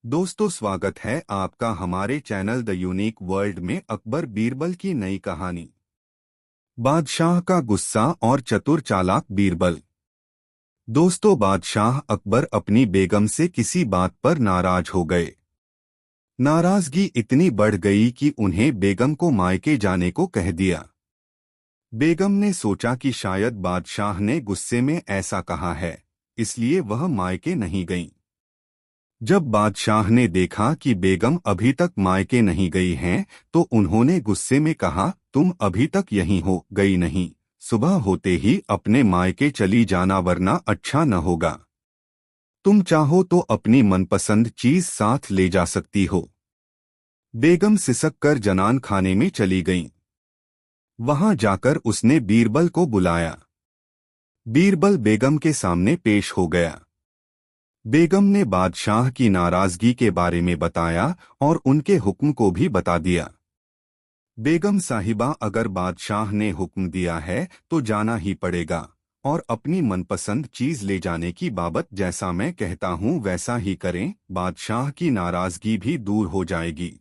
दोस्तों, स्वागत है आपका हमारे चैनल द यूनिक वर्ल्ड में अकबर बीरबल की नई कहानी। बादशाह का गुस्सा और चतुर चालाक बीरबल। दोस्तों, बादशाह अकबर अपनी बेगम से किसी बात पर नाराज हो गए। नाराजगी इतनी बढ़ गई कि उन्हें बेगम को मायके जाने को कह दिया। बेगम ने सोचा कि शायद बादशाह ने गुस्से में ऐसा कहा है, इसलिए वह मायके नहीं गईं। जब बादशाह ने देखा कि बेगम अभी तक मायके नहीं गई हैं, तो उन्होंने गुस्से में कहा, तुम अभी तक यहीं हो गई नहीं, सुबह होते ही अपने मायके चली जाना वरना अच्छा न होगा। तुम चाहो तो अपनी मनपसंद चीज साथ ले जा सकती हो। बेगम सिसक कर जनान खाने में चली गईं। वहां जाकर उसने बीरबल को बुलाया। बीरबल बेगम के सामने पेश हो गया। बेगम ने बादशाह की नाराजगी के बारे में बताया और उनके हुक्म को भी बता दिया। बेगम साहिबा, अगर बादशाह ने हुक्म दिया है तो जाना ही पड़ेगा, और अपनी मनपसंद चीज ले जाने की बाबत जैसा मैं कहता हूँ वैसा ही करें, बादशाह की नाराजगी भी दूर हो जाएगी।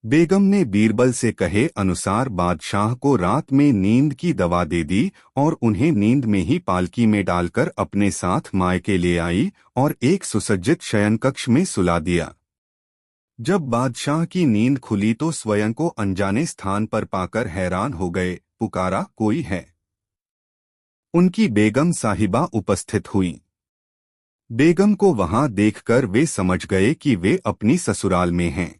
बेगम ने बीरबल से कहे अनुसार बादशाह को रात में नींद की दवा दे दी और उन्हें नींद में ही पालकी में डालकर अपने साथ मायके ले आई और एक सुसज्जित शयन कक्ष में सुला दिया। जब बादशाह की नींद खुली तो स्वयं को अनजाने स्थान पर पाकर हैरान हो गए। पुकारा, कोई है? उनकी बेगम साहिबा उपस्थित हुई। बेगम को वहां देखकर वे समझ गए कि वे अपनी ससुराल में हैं।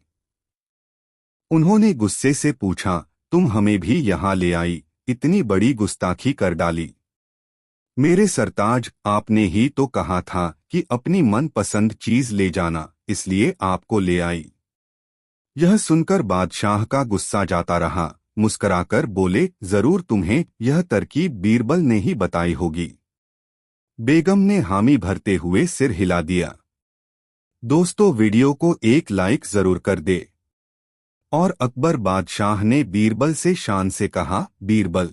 उन्होंने गुस्से से पूछा, तुम हमें भी यहाँ ले आई, इतनी बड़ी गुस्ताखी कर डाली। मेरे सरताज, आपने ही तो कहा था कि अपनी मनपसंद चीज ले जाना, इसलिए आपको ले आई। यह सुनकर बादशाह का गुस्सा जाता रहा। मुस्कुराकर बोले, जरूर तुम्हें यह तरकीब बीरबल ने ही बताई होगी। बेगम ने हामी भरते हुए सिर हिला दिया। दोस्तों, वीडियो को एक लाइक जरूर कर दे। और अकबर बादशाह ने बीरबल से शान से कहा, बीरबल,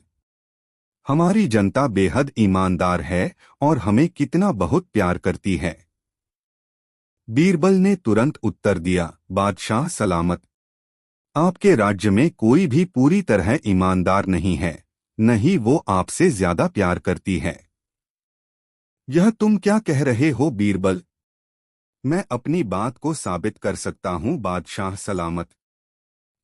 हमारी जनता बेहद ईमानदार है और हमें कितना बहुत प्यार करती है। बीरबल ने तुरंत उत्तर दिया, बादशाह सलामत। आपके राज्य में कोई भी पूरी तरह ईमानदार नहीं है, न ही वो आपसे ज्यादा प्यार करती है। यह तुम क्या कह रहे हो बीरबल? मैं अपनी बात को साबित कर सकता हूँ बादशाह सलामत।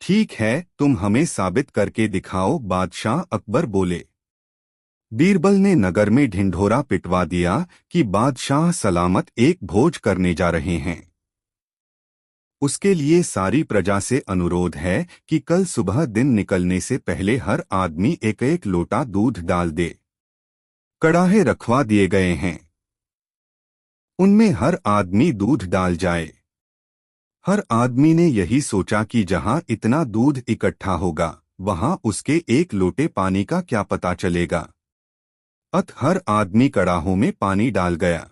ठीक है, तुम हमें साबित करके दिखाओ, बादशाह अकबर बोले। बीरबल ने नगर में ढिंढोरा पिटवा दिया कि बादशाह सलामत एक भोज करने जा रहे हैं। उसके लिए सारी प्रजा से अनुरोध है कि कल सुबह दिन निकलने से पहले हर आदमी एक एक लोटा दूध डाल दे। कड़ाहे रखवा दिए गए हैं, उनमें हर आदमी दूध डाल जाए। हर आदमी ने यही सोचा कि जहां इतना दूध इकट्ठा होगा वहां उसके एक लोटे पानी का क्या पता चलेगा। अत हर आदमी कड़ाहों में पानी डाल गया।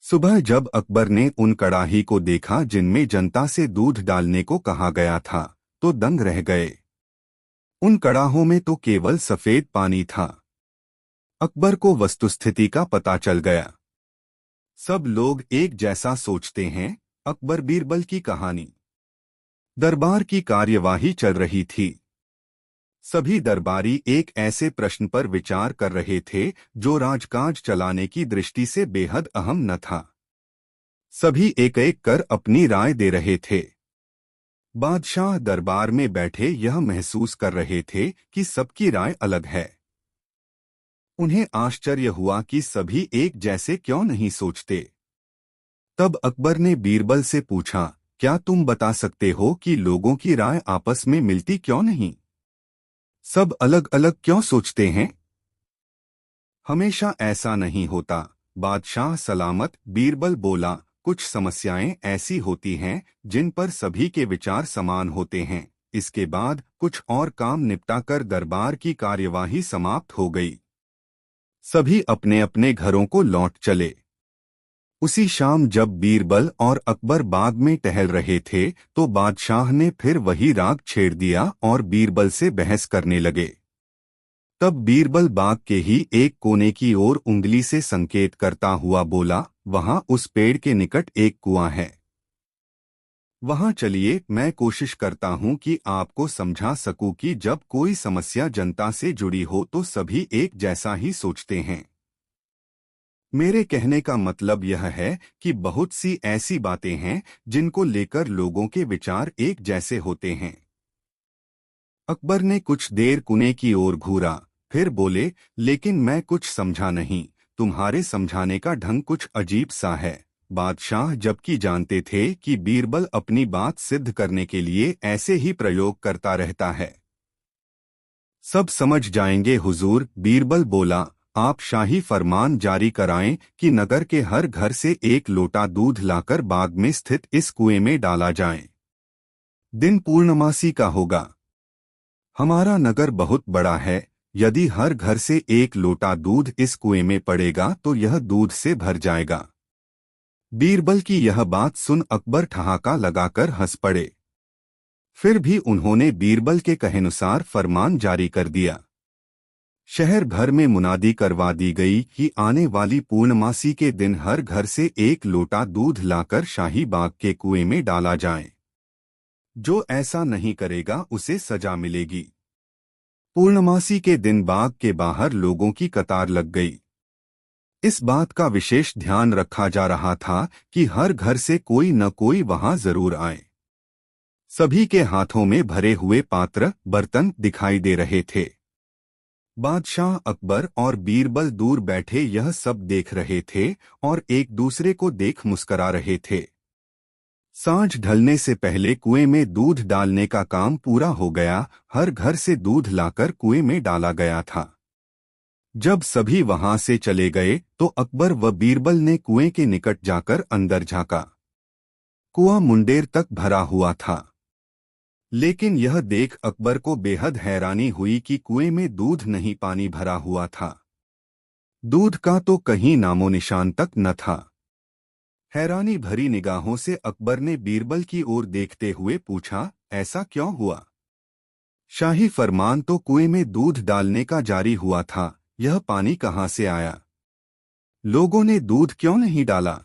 सुबह जब अकबर ने उन कड़ाही को देखा जिनमें जनता से दूध डालने को कहा गया था, तो दंग रह गए। उन कड़ाहों में तो केवल सफेद पानी था। अकबर को वस्तुस्थिति का पता चल गया। सब लोग एक जैसा सोचते हैं। अकबर बीरबल की कहानी। दरबार की कार्यवाही चल रही थी। सभी दरबारी एक ऐसे प्रश्न पर विचार कर रहे थे जो राजकाज चलाने की दृष्टि से बेहद अहम न था। सभी एक एक कर अपनी राय दे रहे थे। बादशाह दरबार में बैठे यह महसूस कर रहे थे कि सबकी राय अलग है। उन्हें आश्चर्य हुआ कि सभी एक जैसे क्यों नहीं सोचते। तब अकबर ने बीरबल से पूछा, क्या तुम बता सकते हो कि लोगों की राय आपस में मिलती क्यों नहीं? सब अलग अलग क्यों सोचते हैं? हमेशा ऐसा नहीं होता, बादशाह सलामत, बीरबल बोला। कुछ समस्याएं ऐसी होती हैं जिन पर सभी के विचार समान होते हैं। इसके बाद कुछ और काम निपटाकर दरबार की कार्यवाही समाप्त हो गई। सभी अपने अपने घरों को लौट चले। उसी शाम जब बीरबल और अकबर बाग में टहल रहे थे तो बादशाह ने फिर वही राग छेड़ दिया और बीरबल से बहस करने लगे। तब बीरबल बाग के ही एक कोने की ओर उंगली से संकेत करता हुआ बोला, वहां उस पेड़ के निकट एक कुआं है। वहां चलिए, मैं कोशिश करता हूं कि आपको समझा सकूं कि जब कोई समस्या जनता से जुड़ी हो तो सभी एक जैसा ही सोचते हैं। मेरे कहने का मतलब यह है कि बहुत सी ऐसी बातें हैं जिनको लेकर लोगों के विचार एक जैसे होते हैं। अकबर ने कुछ देर कुएं की ओर घूरा, फिर बोले, लेकिन मैं कुछ समझा नहीं। तुम्हारे समझाने का ढंग कुछ अजीब सा है। बादशाह जबकि जानते थे कि बीरबल अपनी बात सिद्ध करने के लिए ऐसे ही प्रयोग करता रहता है। सब समझ जाएंगे हुजूर, बीरबल बोला। आप शाही फरमान जारी कराएं कि नगर के हर घर से एक लोटा दूध लाकर बाग में स्थित इस कुएं में डाला जाए। दिन पूर्णमासी का होगा। हमारा नगर बहुत बड़ा है। यदि हर घर से एक लोटा दूध इस कुएं में पड़ेगा तो यह दूध से भर जाएगा। बीरबल की यह बात सुन अकबर ठहाका लगाकर हंस पड़े। फिर भी उन्होंने बीरबल के कहेनुसार फरमान जारी कर दिया। शहर भर में मुनादी करवा दी गई कि आने वाली पूर्णमासी के दिन हर घर से एक लोटा दूध लाकर शाही बाग के कुएं में डाला जाए। जो ऐसा नहीं करेगा उसे सजा मिलेगी। पूर्णमासी के दिन बाग के बाहर लोगों की कतार लग गई। इस बात का विशेष ध्यान रखा जा रहा था कि हर घर से कोई न कोई वहां जरूर आए। सभी के हाथों में भरे हुए पात्र बर्तन दिखाई दे रहे थे। बादशाह अकबर और बीरबल दूर बैठे यह सब देख रहे थे और एक दूसरे को देख मुस्करा रहे थे। सांझ ढलने से पहले कुएं में दूध डालने का काम पूरा हो गया। हर घर से दूध लाकर कुएं में डाला गया था। जब सभी वहां से चले गए तो अकबर व बीरबल ने कुएं के निकट जाकर अंदर झांका। कुआं मुंडेर तक भरा हुआ था। लेकिन यह देख अकबर को बेहद हैरानी हुई कि कुएं में दूध नहीं, पानी भरा हुआ था। दूध का तो कहीं नामो निशान तक न था। हैरानी भरी निगाहों से अकबर ने बीरबल की ओर देखते हुए पूछा, ऐसा क्यों हुआ? शाही फरमान तो कुएं में दूध डालने का जारी हुआ था, यह पानी कहाँ से आया? लोगों ने दूध क्यों नहीं डाला?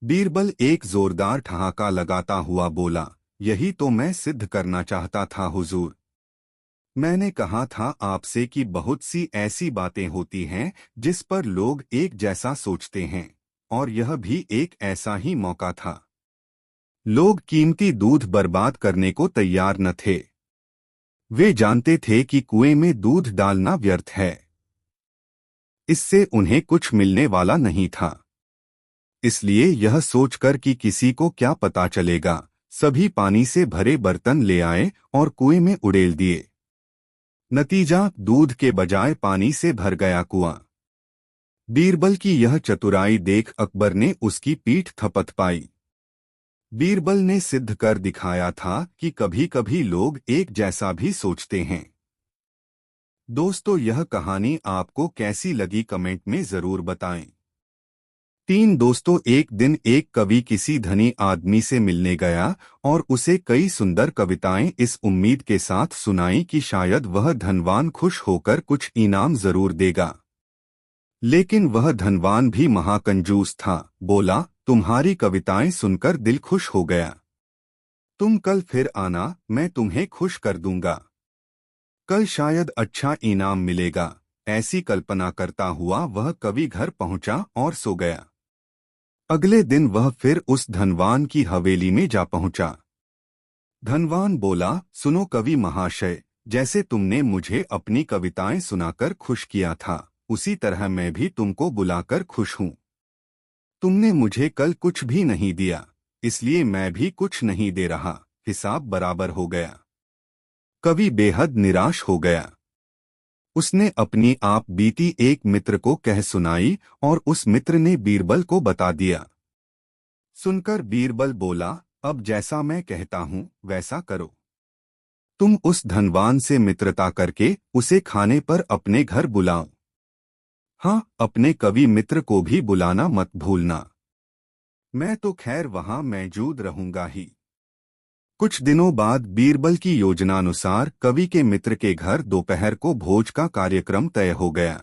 बीरबल एक जोरदार ठहाका लगाता हुआ बोला, यही तो मैं सिद्ध करना चाहता था हुजूर। मैंने कहा था आपसे कि बहुत सी ऐसी बातें होती हैं जिस पर लोग एक जैसा सोचते हैं, और यह भी एक ऐसा ही मौका था। लोग कीमती दूध बर्बाद करने को तैयार न थे। वे जानते थे कि कुएं में दूध डालना व्यर्थ है। इससे उन्हें कुछ मिलने वाला नहीं था। इसलिए यह सोचकर कि किसी को क्या पता चलेगा, सभी पानी से भरे बर्तन ले आए और कुएं में उड़ेल दिए। नतीजा, दूध के बजाय पानी से भर गया कुआं। बीरबल की यह चतुराई देख अकबर ने उसकी पीठ थपथ पाई। बीरबल ने सिद्ध कर दिखाया था कि कभी कभी लोग एक जैसा भी सोचते हैं। दोस्तों, यह कहानी आपको कैसी लगी कमेंट में जरूर बताएं। तीन दोस्तों, एक दिन एक कवि किसी धनी आदमी से मिलने गया और उसे कई सुंदर कविताएं इस उम्मीद के साथ सुनाई कि शायद वह धनवान खुश होकर कुछ इनाम जरूर देगा। लेकिन वह धनवान भी महाकंजूस था। बोला, तुम्हारी कविताएं सुनकर दिल खुश हो गया। तुम कल फिर आना, मैं तुम्हें खुश कर दूंगा। कल शायद अच्छा इनाम मिलेगा। ऐसी कल्पना करता हुआ वह कवि घर पहुंचा और सो गया। अगले दिन वह फिर उस धनवान की हवेली में जा पहुंचा। धनवान बोला, सुनो कवि महाशय, जैसे तुमने मुझे अपनी कविताएं सुनाकर खुश किया था, उसी तरह मैं भी तुमको बुलाकर खुश हूं। तुमने मुझे कल कुछ भी नहीं दिया, इसलिए मैं भी कुछ नहीं दे रहा, हिसाब बराबर हो गया। कवि बेहद निराश हो गया। उसने अपनी आप बीती एक मित्र को कह सुनाई और उस मित्र ने बीरबल को बता दिया। सुनकर बीरबल बोला, अब जैसा मैं कहता हूं वैसा करो। तुम उस धनवान से मित्रता करके उसे खाने पर अपने घर बुलाओ। हाँ, अपने कवि मित्र को भी बुलाना मत भूलना। मैं तो खैर वहां मौजूद रहूंगा ही। कुछ दिनों बाद बीरबल की योजनानुसार कवि के मित्र के घर दोपहर को भोज का कार्यक्रम तय हो गया।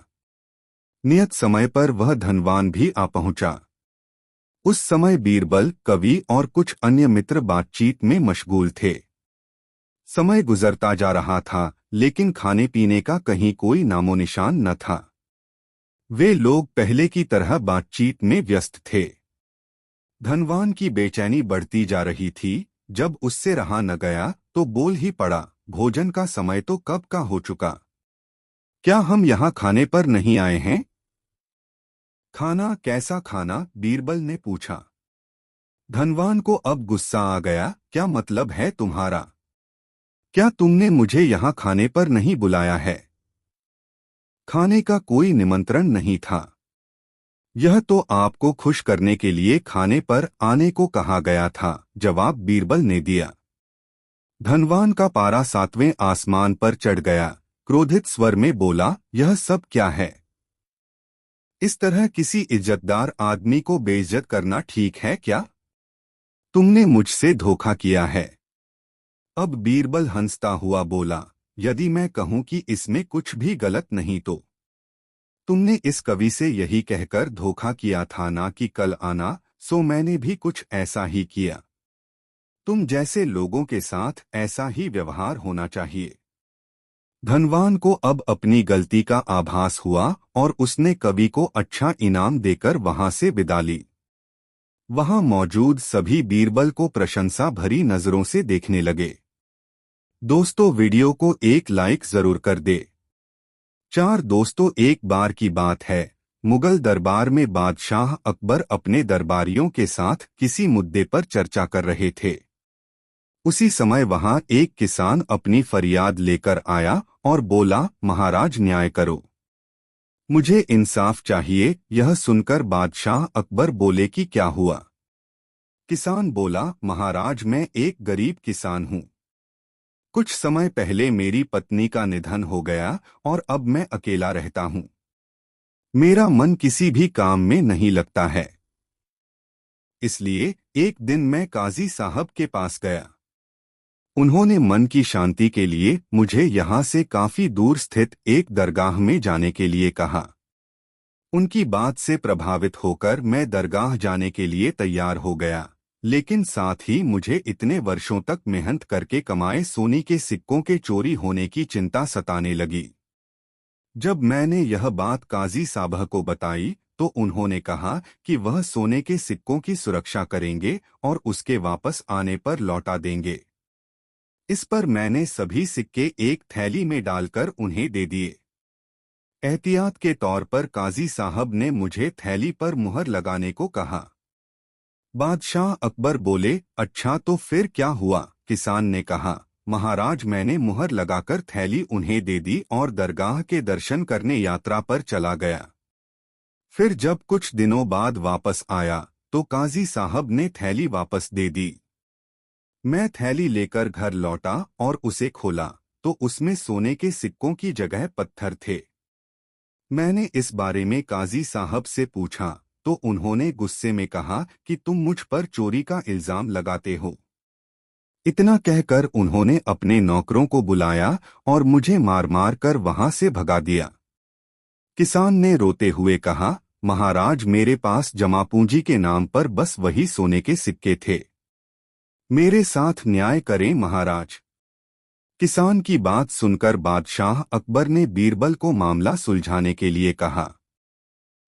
नियत समय पर वह धनवान भी आ पहुंचा। उस समय बीरबल, कवि और कुछ अन्य मित्र बातचीत में मशगूल थे। समय गुजरता जा रहा था, लेकिन खाने पीने का कहीं कोई नामोनिशान न था। वे लोग पहले की तरह बातचीत में व्यस्त थे। धनवान की बेचैनी बढ़ती जा रही थी। जब उससे रहा न गया तो बोल ही पड़ा, भोजन का समय तो कब का हो चुका। क्या हम यहाँ खाने पर नहीं आए हैं? खाना? कैसा खाना? बीरबल ने पूछा। धनवान को अब गुस्सा आ गया। क्या मतलब है तुम्हारा? क्या तुमने मुझे यहाँ खाने पर नहीं बुलाया है? खाने का कोई निमंत्रण नहीं था। यह तो आपको खुश करने के लिए खाने पर आने को कहा गया था, जवाब बीरबल ने दिया। धनवान का पारा 7वें आसमान पर चढ़ गया। क्रोधित स्वर में बोला, यह सब क्या है? इस तरह किसी इज्जतदार आदमी को बेइज्जत करना ठीक है क्या? तुमने मुझसे धोखा किया है। अब बीरबल हंसता हुआ बोला, यदि मैं कहूं कि इसमें कुछ भी गलत नहीं तो? तुमने इस कवि से यही कहकर धोखा किया था ना कि कल आना, सो मैंने भी कुछ ऐसा ही किया। तुम जैसे लोगों के साथ ऐसा ही व्यवहार होना चाहिए। धनवान को अब अपनी गलती का आभास हुआ और उसने कवि को अच्छा इनाम देकर वहां से विदा ली। वहां मौजूद सभी बीरबल को प्रशंसा भरी नजरों से देखने लगे। दोस्तों, वीडियो को एक लाइक जरूर कर दे। दोस्तों, एक बार की बात है, मुगल दरबार में बादशाह अकबर अपने दरबारियों के साथ किसी मुद्दे पर चर्चा कर रहे थे। उसी समय वहां एक किसान अपनी फरियाद लेकर आया और बोला, महाराज न्याय करो, मुझे इंसाफ चाहिए। यह सुनकर बादशाह अकबर बोले कि क्या हुआ? किसान बोला, महाराज मैं एक गरीब किसान हूँ। कुछ समय पहले मेरी पत्नी का निधन हो गया और अब मैं अकेला रहता हूँ। मेरा मन किसी भी काम में नहीं लगता है। इसलिए एक दिन मैं काजी साहब के पास गया। उन्होंने मन की शांति के लिए मुझे यहाँ से काफी दूर स्थित एक दरगाह में जाने के लिए कहा। उनकी बात से प्रभावित होकर मैं दरगाह जाने के लिए तैयार हो गया, लेकिन साथ ही मुझे इतने वर्षों तक मेहनत करके कमाए सोने के सिक्कों के चोरी होने की चिंता सताने लगी। जब मैंने यह बात काजी साहब को बताई तो उन्होंने कहा कि वह सोने के सिक्कों की सुरक्षा करेंगे और उसके वापस आने पर लौटा देंगे। इस पर मैंने सभी सिक्के एक थैली में डालकर उन्हें दे दिए। एहतियात के तौर पर काजी साहब ने मुझे थैली पर मुहर लगाने को कहा। बादशाह अकबर बोले, अच्छा तो फिर क्या हुआ? किसान ने कहा, महाराज मैंने मुहर लगाकर थैली उन्हें दे दी और दरगाह के दर्शन करने यात्रा पर चला गया। फिर जब कुछ दिनों बाद वापस आया तो काजी साहब ने थैली वापस दे दी। मैं थैली लेकर घर लौटा और उसे खोला तो उसमें सोने के सिक्कों की जगह पत्थर थे। मैंने इस बारे में काजी साहब से पूछा तो उन्होंने गुस्से में कहा कि तुम मुझ पर चोरी का इल्जाम लगाते हो। इतना कहकर उन्होंने अपने नौकरों को बुलाया और मुझे मार मार कर वहां से भगा दिया। किसान ने रोते हुए कहा, महाराज मेरे पास जमा पूंजी के नाम पर बस वही सोने के सिक्के थे। मेरे साथ न्याय करें महाराज। किसान की बात सुनकर बादशाह अकबर ने बीरबल को मामला सुलझाने के लिए कहा।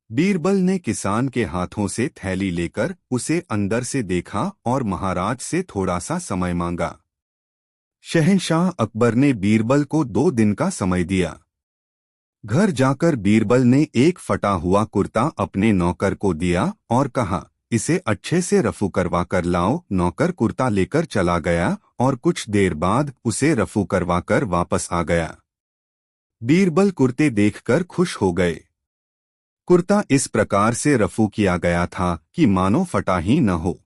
बीरबल ने किसान के हाथों से थैली लेकर उसे अंदर से देखा और महाराज से थोड़ा सा समय मांगा। शहंशाह अकबर ने बीरबल को 2 दिन का समय दिया। घर जाकर बीरबल ने एक फटा हुआ कुर्ता अपने नौकर को दिया और कहा, इसे अच्छे से रफू करवा कर लाओ। नौकर कुर्ता लेकर चला गया और कुछ देर बाद उसे रफू करवाकर वापस आ गया। बीरबल कुर्ते देखकर खुश हो गए। कुर्ता इस प्रकार से रफू किया गया था कि मानो फटा ही न हो।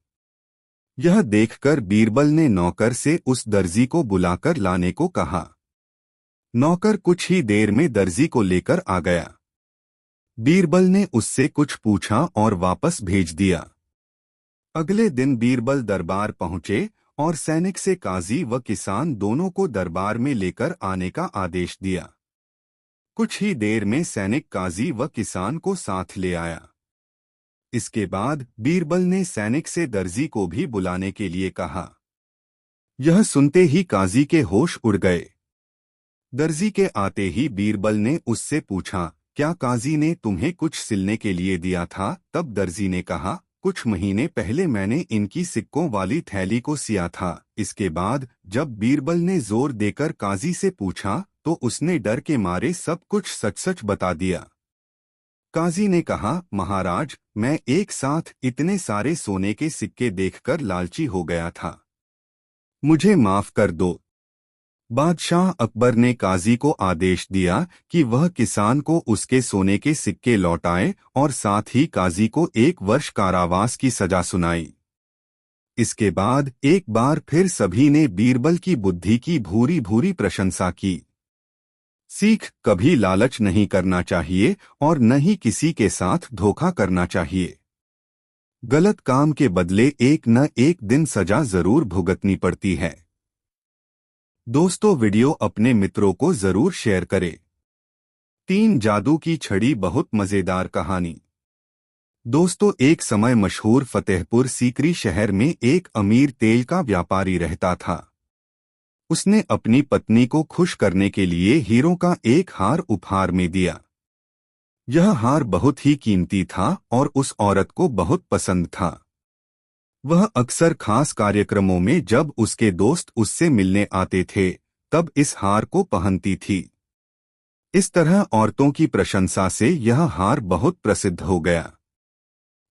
यह देखकर बीरबल ने नौकर से उस दर्जी को बुलाकर लाने को कहा। नौकर कुछ ही देर में दर्जी को लेकर आ गया। बीरबल ने उससे कुछ पूछा और वापस भेज दिया। अगले दिन बीरबल दरबार पहुंचे और सैनिक से काजी व किसान दोनों को दरबार में लेकर आने का आदेश दिया। कुछ ही देर में सैनिक काजी व किसान को साथ ले आया। इसके बाद बीरबल ने सैनिक से दर्जी को भी बुलाने के लिए कहा। यह सुनते ही काजी के होश उड़ गए। दर्जी के आते ही बीरबल ने उससे पूछा, क्या काजी ने तुम्हें कुछ सिलने के लिए दिया था? तब दर्जी ने कहा, कुछ महीने पहले मैंने इनकी सिक्कों वाली थैली को सिया था। इसके बाद जब बीरबल ने जोर देकर काजी से पूछा तो उसने डर के मारे सब कुछ सच सच बता दिया। काजी ने कहा, महाराज, मैं एक साथ इतने सारे सोने के सिक्के देखकर लालची हो गया था, मुझे माफ कर दो। बादशाह अकबर ने काजी को आदेश दिया कि वह किसान को उसके सोने के सिक्के लौटाए और साथ ही काजी को 1 वर्ष कारावास की सजा सुनाई। इसके बाद एक बार फिर सभी ने बीरबल की बुद्धि की भूरी भूरी प्रशंसा की। सीख, कभी लालच नहीं करना चाहिए और न ही किसी के साथ धोखा करना चाहिए। गलत काम के बदले एक न एक दिन सजा जरूर भुगतनी पड़ती है। दोस्तों, वीडियो अपने मित्रों को जरूर शेयर करें। 3 जादू की छड़ी बहुत मजेदार कहानी। दोस्तों, एक समय मशहूर फतेहपुर सीकरी शहर में एक अमीर तेल का व्यापारी रहता था। उसने अपनी पत्नी को खुश करने के लिए हीरों का एक हार उपहार में दिया। यह हार बहुत ही कीमती था और उस औरत को बहुत पसंद था। वह अक्सर खास कार्यक्रमों में जब उसके दोस्त उससे मिलने आते थे तब इस हार को पहनती थी। इस तरह औरतों की प्रशंसा से यह हार बहुत प्रसिद्ध हो गया।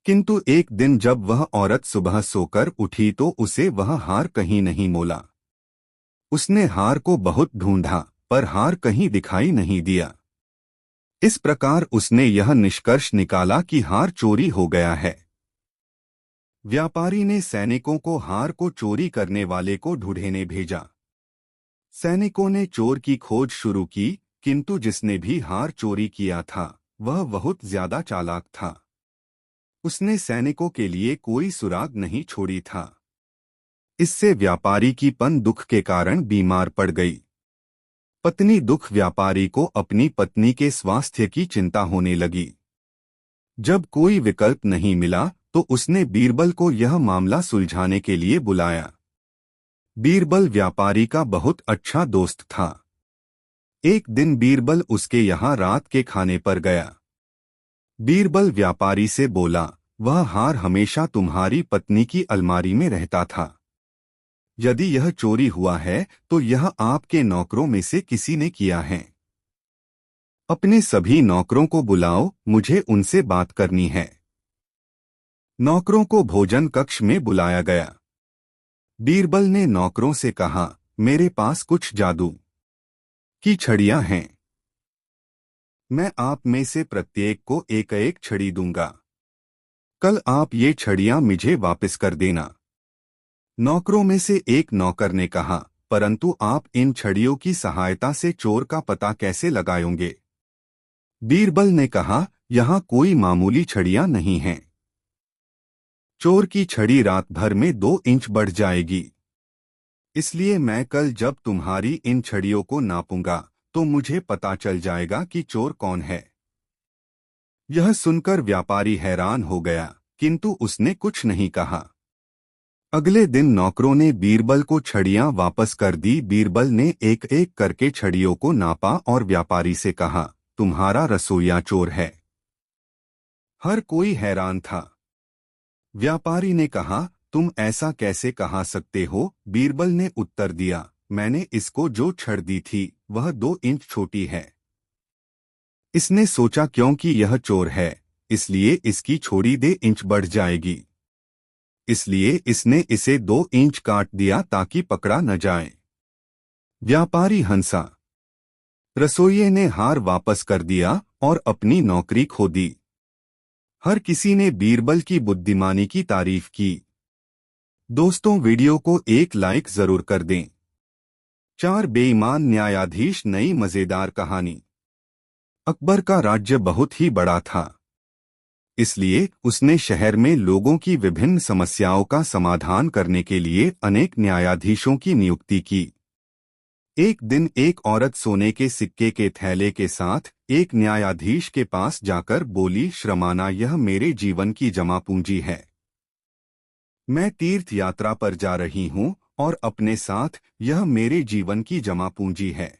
किंतु एक दिन जब वह औरत सुबह सोकर उठी तो उसे वह हार कहीं नहीं मोला। उसने हार को बहुत ढूंढा पर हार कहीं दिखाई नहीं दिया। इस प्रकार उसने यह निष्कर्ष निकाला कि हार चोरी हो गया है। व्यापारी ने सैनिकों को हार को चोरी करने वाले को ढूंढने भेजा। सैनिकों ने चोर की खोज शुरू की, किंतु जिसने भी हार चोरी किया था वह बहुत ज्यादा चालाक था। उसने सैनिकों के लिए कोई सुराग नहीं छोड़ी था। इससे व्यापारी की पत्नी दुख के कारण बीमार पड़ गई। पत्नी दुख व्यापारी को अपनी पत्नी के स्वास्थ्य की चिंता होने लगी। जब कोई विकल्प नहीं मिला तो उसने बीरबल को यह मामला सुलझाने के लिए बुलाया। बीरबल व्यापारी का बहुत अच्छा दोस्त था। एक दिन बीरबल उसके यहाँ रात के खाने पर गया। बीरबल व्यापारी से बोला, वह हार हमेशा तुम्हारी पत्नी की अलमारी में रहता था। यदि यह चोरी हुआ है तो यह आपके नौकरों में से किसी ने किया है। अपने सभी नौकरों को बुलाओ, मुझे उनसे बात करनी है। नौकरों को भोजन कक्ष में बुलाया गया। बीरबल ने नौकरों से कहा, मेरे पास कुछ जादू की छड़ियां हैं। मैं आप में से प्रत्येक को एक एक छड़ी दूंगा। कल आप ये छड़ियां मुझे वापस कर देना। नौकरों में से एक नौकर ने कहा, परंतु आप इन छड़ियों की सहायता से चोर का पता कैसे लगाएंगे? बीरबल ने कहा, यहाँ कोई मामूली छड़ियां नहीं हैं। चोर की छड़ी रात भर में 2 इंच बढ़ जाएगी। इसलिए मैं कल जब तुम्हारी इन छड़ियों को नापूंगा तो मुझे पता चल जाएगा कि चोर कौन है। यह सुनकर व्यापारी हैरान हो गया, किंतु उसने कुछ नहीं कहा। अगले दिन नौकरों ने बीरबल को छड़ियां वापस कर दी। बीरबल ने एक एक करके छड़ियों को नापा और व्यापारी से कहा, तुम्हारा रसोइया चोर है। हर कोई हैरान था। व्यापारी ने कहा, तुम ऐसा कैसे कहा सकते हो? बीरबल ने उत्तर दिया, मैंने इसको जो छड़ दी थी वह 2 इंच छोटी है। इसने सोचा क्योंकि यह चोर है इसलिए इसकी छोड़ी 2 इंच बढ़ जाएगी। इसलिए इसने इसे 2 इंच काट दिया ताकि पकड़ा न जाए। व्यापारी हंसा। रसोइये ने हार वापस कर दिया और अपनी नौकरी खो दी। हर किसी ने बीरबल की बुद्धिमानी की तारीफ की। दोस्तों, वीडियो को एक लाइक जरूर कर दें। 4 बेईमान न्यायाधीश नई मजेदार कहानी। अकबर का राज्य बहुत ही बड़ा था, इसलिए उसने शहर में लोगों की विभिन्न समस्याओं का समाधान करने के लिए अनेक न्यायाधीशों की नियुक्ति की। एक दिन एक औरत सोने के सिक्के के थैले के साथ एक न्यायाधीश के पास जाकर बोली, श्रमाना, यह मेरे जीवन की जमा पूंजी है। मैं तीर्थ यात्रा पर जा रही हूँ और अपने साथ यह मेरे जीवन की जमा पूंजी है।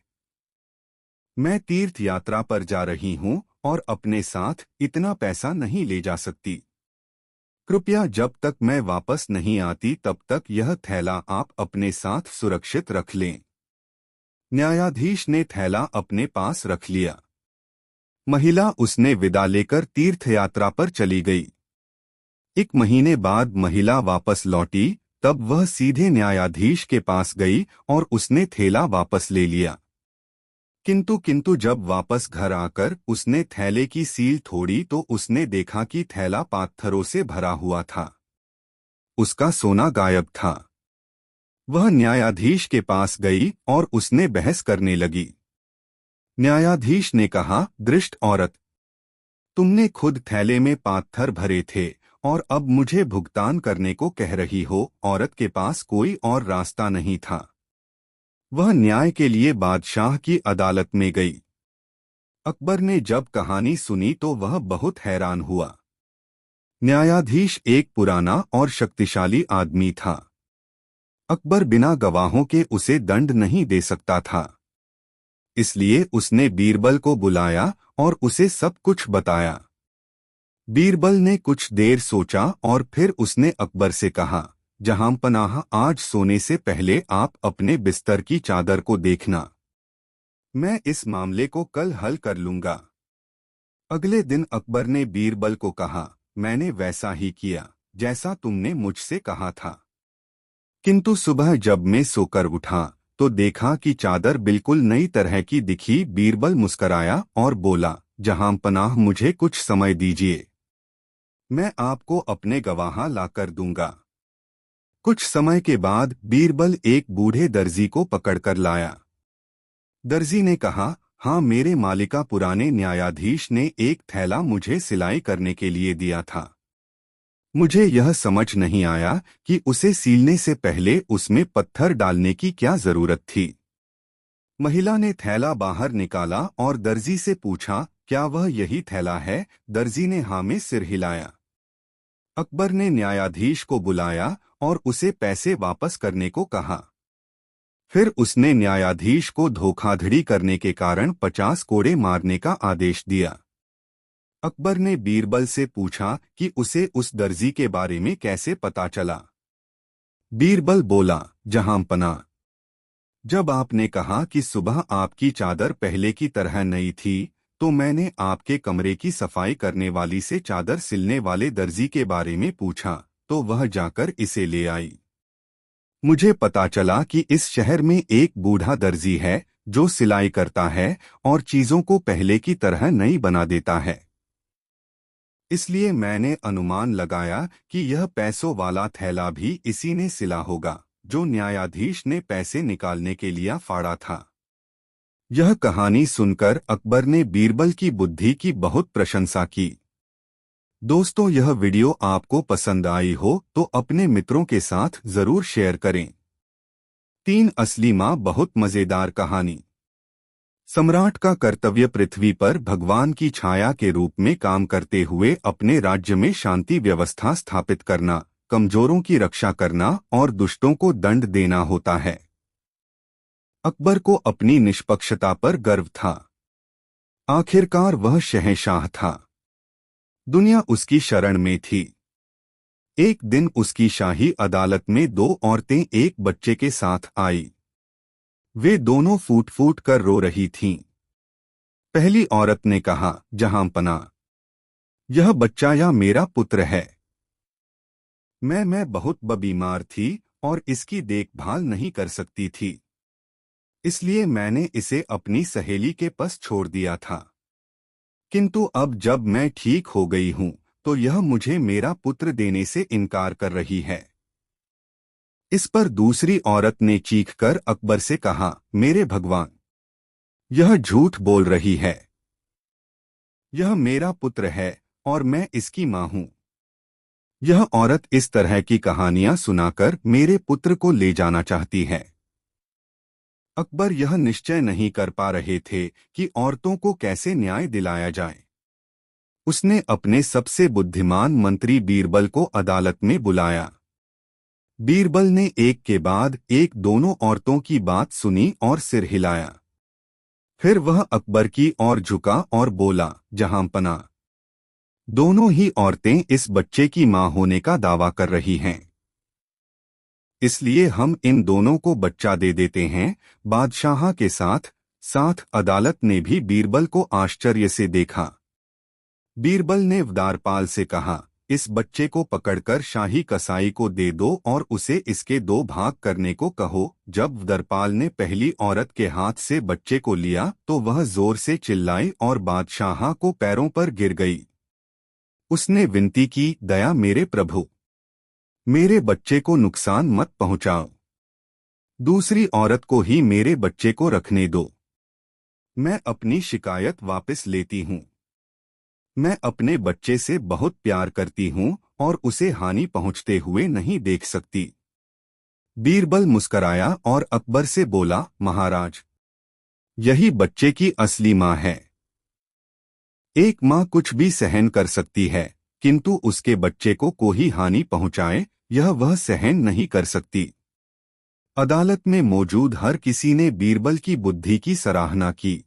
मैं तीर्थ यात्रा पर जा रही हूँ और अपने साथ इतना पैसा नहीं ले जा सकती। कृपया जब तक मैं वापस नहीं आती तब तक यह थैला आप अपने साथ सुरक्षित रख लें। न्यायाधीश ने थैला अपने पास रख लिया। महिला उसने विदा लेकर तीर्थ यात्रा पर चली गई। एक महीने बाद महिला वापस लौटी, तब वह सीधे न्यायाधीश के पास गई और उसने थैला वापस ले लिया। किंतु जब वापस घर आकर उसने थैले की सील तोड़ी तो उसने देखा कि थैला पत्थरों से भरा हुआ था। उसका सोना गायब था। वह न्यायाधीश के पास गई और उसने बहस करने लगी। न्यायाधीश ने कहा, दृष्ट औरत, तुमने खुद थैले में पत्थर भरे थे और अब मुझे भुगतान करने को कह रही हो। औरत के पास कोई और रास्ता नहीं था। वह न्याय के लिए बादशाह की अदालत में गई। अकबर ने जब कहानी सुनी तो वह बहुत हैरान हुआ। न्यायाधीश एक पुराना और शक्तिशाली आदमी था। अकबर बिना गवाहों के उसे दंड नहीं दे सकता था। इसलिए उसने बीरबल को बुलाया और उसे सब कुछ बताया। बीरबल ने कुछ देर सोचा और फिर उसने अकबर से कहा, जहांपनाह, आज सोने से पहले आप अपने बिस्तर की चादर को देखना। मैं इस मामले को कल हल कर लूंगा। अगले दिन अकबर ने बीरबल को कहा, मैंने वैसा ही किया जैसा तुमने मुझसे कहा था। किंतु सुबह जब मैं सोकर उठा तो देखा कि चादर बिल्कुल नई तरह की दिखी। बीरबल मुस्कराया और बोला, जहांपनाह, मुझे कुछ समय दीजिए, मैं आपको अपने गवाह लाकर दूंगा। कुछ समय के बाद बीरबल एक बूढ़े दर्जी को पकड़कर लाया। दर्जी ने कहा, हाँ, मेरे मालिका, पुराने न्यायाधीश ने एक थैला मुझे सिलाई करने के लिए दिया था। मुझे यह समझ नहीं आया कि उसे सीलने से पहले उसमें पत्थर डालने की क्या जरूरत थी। महिला ने थैला बाहर निकाला और दर्जी से पूछा, क्या वह यही थैला है? दर्जी ने हाँ में सिर हिलाया। अकबर ने न्यायाधीश को बुलाया और उसे पैसे वापस करने को कहा। फिर उसने न्यायाधीश को धोखाधड़ी करने के कारण 50 कोड़े मारने का आदेश दिया। अकबर ने बीरबल से पूछा कि उसे उस दर्जी के बारे में कैसे पता चला। बीरबल बोला, जहांपनाह, जब आपने कहा कि सुबह आपकी चादर पहले की तरह नई थी, तो मैंने आपके कमरे की सफाई करने वाली से चादर सिलने वाले दर्जी के बारे में पूछा, तो वह जाकर इसे ले आई। मुझे पता चला कि इस शहर में एक बूढ़ा दर्जी है जो सिलाई करता है और चीजों को पहले की तरह नई बना देता है। इसलिए मैंने अनुमान लगाया कि यह पैसों वाला थैला भी इसी ने सिला होगा जो न्यायाधीश ने पैसे निकालने के लिए फाड़ा था। यह कहानी सुनकर अकबर ने बीरबल की बुद्धि की बहुत प्रशंसा की। दोस्तों, यह वीडियो आपको पसंद आई हो तो अपने मित्रों के साथ जरूर शेयर करें। 3 असली माँ, बहुत मजेदार कहानी। सम्राट का कर्तव्य पृथ्वी पर भगवान की छाया के रूप में काम करते हुए अपने राज्य में शांति व्यवस्था स्थापित करना, कमजोरों की रक्षा करना और दुष्टों को दंड देना होता है। अकबर को अपनी निष्पक्षता पर गर्व था। आखिरकार वह शहंशाह था। दुनिया उसकी शरण में थी। एक दिन उसकी शाही अदालत में 2 औरतें एक बच्चे के साथ आई। वे दोनों फूट फूट कर रो रही थीं। पहली औरत ने कहा, जहांपनाह, यह बच्चा या मेरा पुत्र है। मैं बहुत बीमार थी और इसकी देखभाल नहीं कर सकती थी, इसलिए मैंने इसे अपनी सहेली के पास छोड़ दिया था। किंतु अब जब मैं ठीक हो गई हूं तो यह मुझे मेरा पुत्र देने से इनकार कर रही है। इस पर दूसरी औरत ने चीखकर अकबर से कहा, मेरे भगवान, यह झूठ बोल रही है। यह मेरा पुत्र है और मैं इसकी मां हूं। यह औरत इस तरह की कहानियां सुनाकर मेरे पुत्र को ले जाना चाहती है। अकबर यह निश्चय नहीं कर पा रहे थे कि औरतों को कैसे न्याय दिलाया जाए। उसने अपने सबसे बुद्धिमान मंत्री बीरबल को अदालत में बुलाया। बीरबल ने एक के बाद एक दोनों औरतों की बात सुनी और सिर हिलाया। फिर वह अकबर की ओर झुका और बोला, जहांपना, दोनों ही औरतें इस बच्चे की मां होने का दावा कर रही हैं। इसलिए हम इन दोनों को बच्चा दे देते हैं। बादशाह के साथ साथ अदालत ने भी बीरबल को आश्चर्य से देखा। बीरबल ने द्वारपाल से कहा, इस बच्चे को पकड़कर शाही कसाई को दे दो और उसे इसके 2 भाग करने को कहो। जब द्वारपाल ने पहली औरत के हाथ से बच्चे को लिया तो वह जोर से चिल्लाई और बादशाह को पैरों पर गिर गई। उसने विनती की, दया मेरे प्रभु, मेरे बच्चे को नुकसान मत पहुंचाओ। दूसरी औरत को ही मेरे बच्चे को रखने दो। मैं अपनी शिकायत वापस लेती हूँ। मैं अपने बच्चे से बहुत प्यार करती हूँ और उसे हानि पहुँचते हुए नहीं देख सकती। बीरबल मुस्कराया और अकबर से बोला, महाराज, यही बच्चे की असली माँ है। एक माँ कुछ भी सहन कर सकती है, किंतु उसके बच्चे को कोई हानि पहुँचाए यह वह सहन नहीं कर सकती। अदालत में मौजूद हर किसी ने बीरबल की बुद्धि की सराहना की।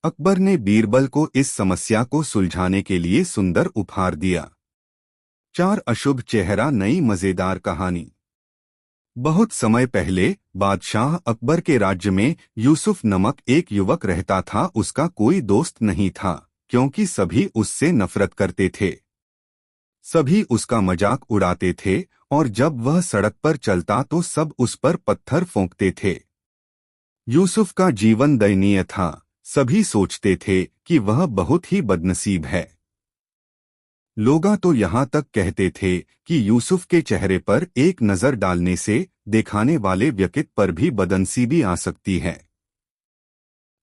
अकबर ने बीरबल को इस समस्या को सुलझाने के लिए सुंदर उपहार दिया। 4 अशुभ चेहरा नई मजेदार कहानी। बहुत समय पहले बादशाह अकबर के राज्य में यूसुफ नमक एक युवक रहता था। उसका कोई दोस्त नहीं था क्योंकि सभी उससे नफरत करते थे। सभी उसका मजाक उड़ाते थे और जब वह सड़क पर चलता तो सब उस पर पत्थर फेंकते थे। यूसुफ का जीवन दयनीय था। सभी सोचते थे कि वह बहुत ही बदनसीब है। लोग तो यहाँ तक कहते थे कि यूसुफ के चेहरे पर एक नजर डालने से दिखाने वाले व्यक्ति पर भी बदनसीबी आ सकती है।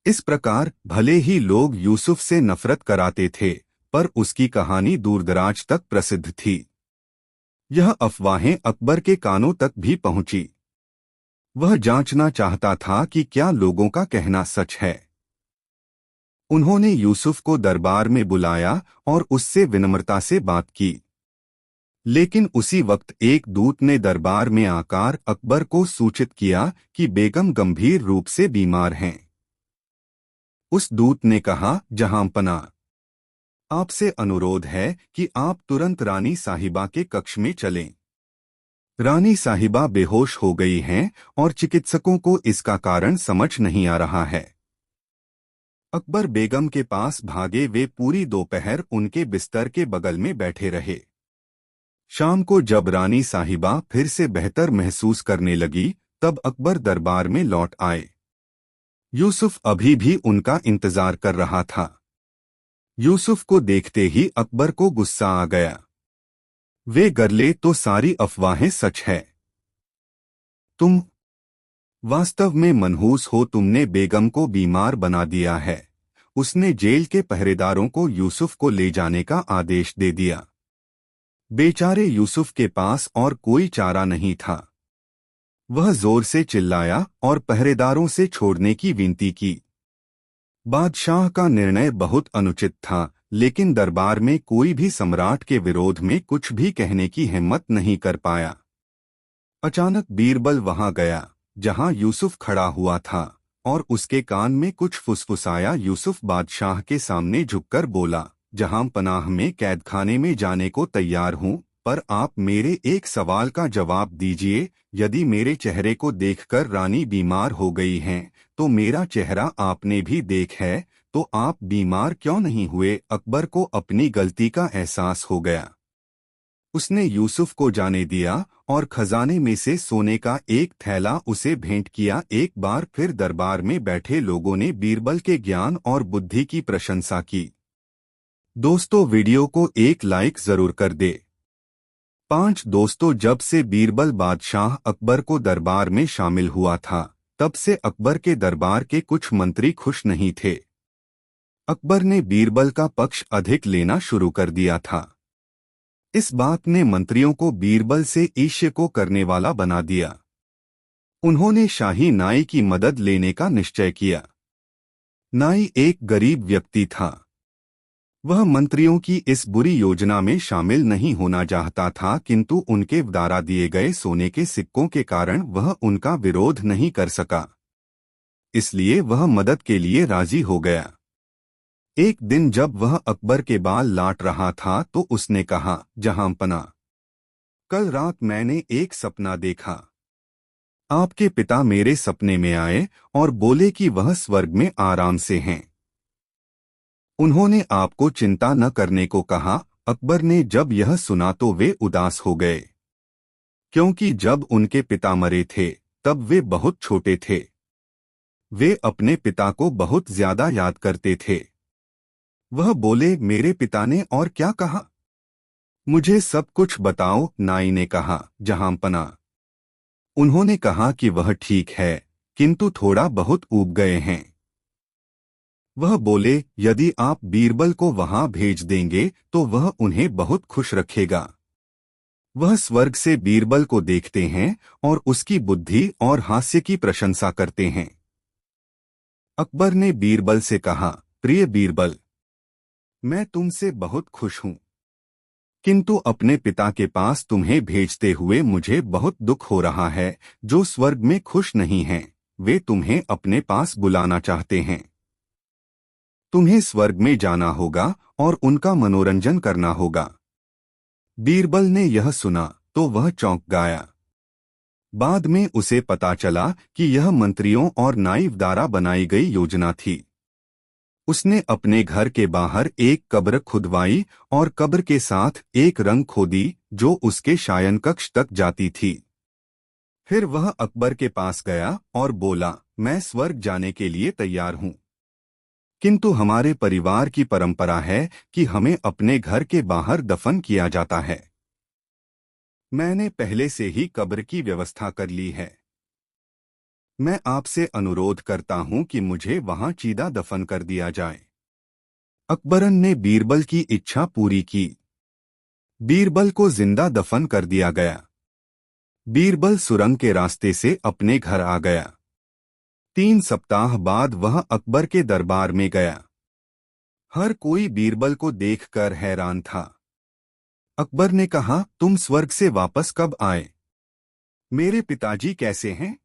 इस प्रकार भले ही लोग यूसुफ से नफरत कराते थे, पर उसकी कहानी दूरदराज तक प्रसिद्ध थी। यह अफवाहें अकबर के कानों तक भी पहुंची। वह जांचना चाहता था कि क्या लोगों का कहना सच है। उन्होंने यूसुफ को दरबार में बुलाया और उससे विनम्रता से बात की। लेकिन उसी वक्त एक दूत ने दरबार में आकर अकबर को सूचित किया कि बेगम गंभीर रूप से बीमार हैं। उस दूत ने कहा, जहांपना, आपसे अनुरोध है कि आप तुरंत रानी साहिबा के कक्ष में चलें। रानी साहिबा बेहोश हो गई हैं और चिकित्सकों को इसका कारण समझ नहीं आ रहा है। अकबर बेगम के पास भागे। वे पूरी दोपहर उनके बिस्तर के बगल में बैठे रहे। शाम को जब रानी साहिबा फिर से बेहतर महसूस करने लगी तब अकबर दरबार में लौट आए। यूसुफ अभी भी उनका इंतजार कर रहा था। यूसुफ को देखते ही अकबर को गुस्सा आ गया। वे गरले तो सारी अफवाहें सच है। तुम वास्तव में मनहूस हो। तुमने बेगम को बीमार बना दिया है। उसने जेल के पहरेदारों को यूसुफ को ले जाने का आदेश दे दिया। बेचारे यूसुफ के पास और कोई चारा नहीं था। वह जोर से चिल्लाया और पहरेदारों से छोड़ने की विनती की। बादशाह का निर्णय बहुत अनुचित था, लेकिन दरबार में कोई भी सम्राट के विरोध में कुछ भी कहने की हिम्मत नहीं कर पाया। अचानक बीरबल वहां गया जहां यूसुफ खड़ा हुआ था और उसके कान में कुछ फुसफुसाया। यूसुफ बादशाह के सामने झुककर बोला, जहां पनाह में कैदखाने में जाने को तैयार हूं, पर आप मेरे एक सवाल का जवाब दीजिए। यदि मेरे चेहरे को देखकर रानी बीमार हो गई हैं, तो मेरा चेहरा आपने भी देख है, तो आप बीमार क्यों नहीं हुए? अकबर को अपनी गलती का एहसास हो गया। उसने यूसुफ को जाने दिया और खजाने में से सोने का एक थैला उसे भेंट किया। एक बार फिर दरबार में बैठे लोगों ने बीरबल के ज्ञान और बुद्धि की प्रशंसा की। दोस्तों, वीडियो को एक लाइक जरूर कर दे। 5 दोस्तों, जब से बीरबल बादशाह अकबर को दरबार में शामिल हुआ था, तब से अकबर के दरबार के कुछ मंत्री खुश नहीं थे। अकबर ने बीरबल का पक्ष अधिक लेना शुरू कर दिया था। इस बात ने मंत्रियों को बीरबल से ईर्ष्या को करने वाला बना दिया। उन्होंने शाही नाई की मदद लेने का निश्चय किया। नाई एक गरीब व्यक्ति था। वह मंत्रियों की इस बुरी योजना में शामिल नहीं होना चाहता था, किंतु उनके द्वारा दिए गए सोने के सिक्कों के कारण वह उनका विरोध नहीं कर सका। इसलिए वह मदद के लिए राजी हो गया। एक दिन जब वह अकबर के बाल लाट रहा था तो उसने कहा, जहांपना, कल रात मैंने एक सपना देखा। आपके पिता मेरे सपने में आए और बोले कि वह स्वर्ग में आराम से हैं। उन्होंने आपको चिंता न करने को कहा। अकबर ने जब यह सुना तो वे उदास हो गए, क्योंकि जब उनके पिता मरे थे तब वे बहुत छोटे थे। वे अपने पिता को बहुत ज्यादा याद करते थे। वह बोले, मेरे पिता ने और क्या कहा? मुझे सब कुछ बताओ, नाई ने कहा। जहांपना, उन्होंने कहा कि वह ठीक है, किंतु थोड़ा बहुत ऊब गए हैं। वह बोले, यदि आप बीरबल को वहां भेज देंगे तो वह उन्हें बहुत खुश रखेगा। वह स्वर्ग से बीरबल को देखते हैं और उसकी बुद्धि और हास्य की प्रशंसा करते हैं। अकबर ने बीरबल से कहा, प्रिय बीरबल, मैं तुमसे बहुत खुश हूं, किंतु अपने पिता के पास तुम्हें भेजते हुए मुझे बहुत दुख हो रहा है। जो स्वर्ग में खुश नहीं हैं, वे तुम्हें अपने पास बुलाना चाहते हैं। तुम्हें स्वर्ग में जाना होगा और उनका मनोरंजन करना होगा। बीरबल ने यह सुना तो वह चौंक गया। बाद में उसे पता चला कि यह मंत्रियों और नाइव द्वारा बनाई गई योजना थी। उसने अपने घर के बाहर एक कब्र खुदवाई और कब्र के साथ एक रंग खोदी जो उसके शयन कक्ष तक जाती थी। फिर वह अकबर के पास गया और बोला, मैं स्वर्ग जाने के लिए तैयार हूं, किंतु हमारे परिवार की परंपरा है कि हमें अपने घर के बाहर दफन किया जाता है। मैंने पहले से ही कब्र की व्यवस्था कर ली है। मैं आपसे अनुरोध करता हूं कि मुझे वहां चीदा दफन कर दिया जाए। अकबरन ने बीरबल की इच्छा पूरी की। बीरबल को जिंदा दफन कर दिया गया। बीरबल सुरंग के रास्ते से अपने घर आ गया। 3 सप्ताह बाद वह अकबर के दरबार में गया। हर कोई बीरबल को देखकर हैरान था। अकबर ने कहा, तुम स्वर्ग से वापस कब आए? मेरे पिताजी कैसे हैं?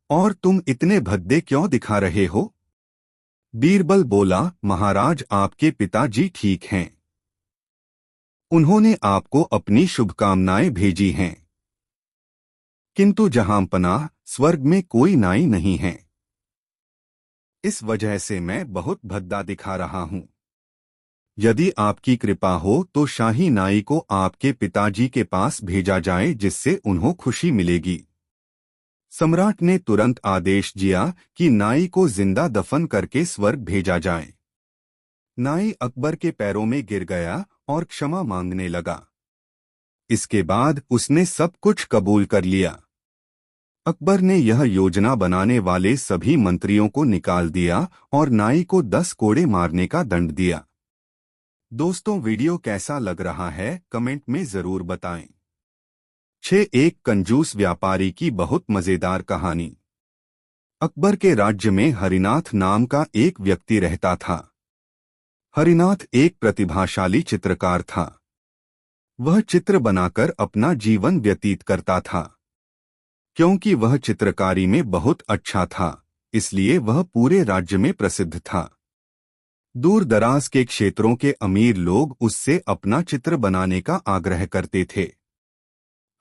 और तुम इतने भद्दे क्यों दिखा रहे हो? बीरबल बोला, महाराज, आपके पिताजी ठीक हैं। उन्होंने आपको अपनी शुभकामनाएं भेजी हैं। किंतु जहांपनाह, स्वर्ग में कोई नाई नहीं है। इस वजह से मैं बहुत भद्दा दिखा रहा हूं। यदि आपकी कृपा हो तो शाही नाई को आपके पिताजी के पास भेजा जाए, जिससे उन्हें खुशी मिलेगी। सम्राट ने तुरंत आदेश दिया कि नाई को जिंदा दफन करके स्वर्ग भेजा जाए। नाई अकबर के पैरों में गिर गया और क्षमा मांगने लगा। इसके बाद उसने सब कुछ कबूल कर लिया। अकबर ने यह योजना बनाने वाले सभी मंत्रियों को निकाल दिया और नाई को 10 कोड़े मारने का दंड दिया। दोस्तों, वीडियो कैसा लग रहा है कमेंट में जरूर बताएं। 6 एक कंजूस व्यापारी की बहुत मजेदार कहानी। अकबर के राज्य में हरिनाथ नाम का एक व्यक्ति रहता था। हरिनाथ एक प्रतिभाशाली चित्रकार था। वह चित्र बनाकर अपना जीवन व्यतीत करता था। क्योंकि वह चित्रकारी में बहुत अच्छा था, इसलिए वह पूरे राज्य में प्रसिद्ध था। दूर दराज के क्षेत्रों के अमीर लोग उससे अपना चित्र बनाने का आग्रह करते थे।